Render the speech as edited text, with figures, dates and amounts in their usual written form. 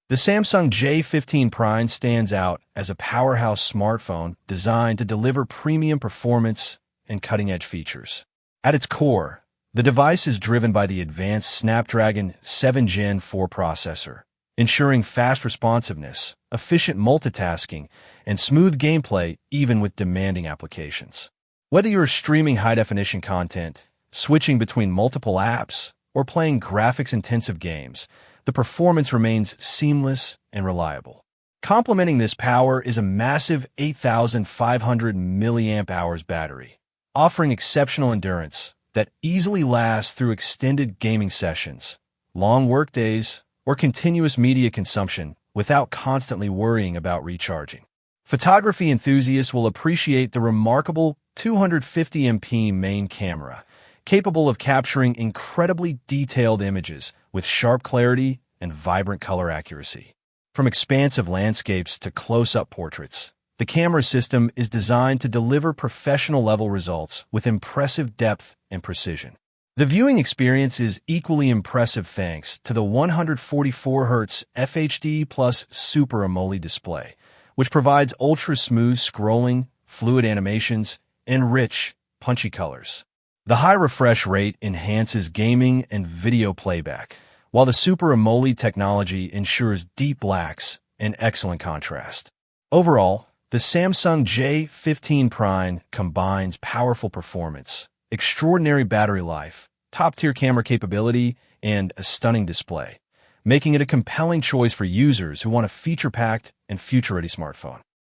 The Samsung J15 Prine stands out as a powerhouse smartphone designed to deliver premium performance and cutting-edge features. At its core, the device is driven by the advanced Snapdragon 7 Gen 4 processor, ensuring fast responsiveness, efficient multitasking, and smooth gameplay even with demanding applications. Whether you're streaming high-definition content, switching between multiple apps, or playing graphics-intensive games, the performance remains seamless and reliable. Complementing this power is a massive 8,500 mAh battery, offering exceptional endurance that easily lasts through extended gaming sessions, long workdays, or continuous media consumption without constantly worrying about recharging. Photography enthusiasts will appreciate the remarkable 250MP main camera, capable of capturing incredibly detailed images with sharp clarity and vibrant color accuracy. From expansive landscapes to close-up portraits, the camera system is designed to deliver professional-level results with impressive depth and precision. The viewing experience is equally impressive thanks to the 144Hz FHD Plus Super AMOLED display, which provides ultra-smooth scrolling, fluid animations, and rich, punchy colors. The high refresh rate enhances gaming and video playback, while the Super AMOLED technology ensures deep blacks and excellent contrast. Overall, the Samsung J15 Prine combines powerful performance, extraordinary battery life, top-tier camera capability, and a stunning display, making it a compelling choice for users who want a feature-packed and future-ready smartphone.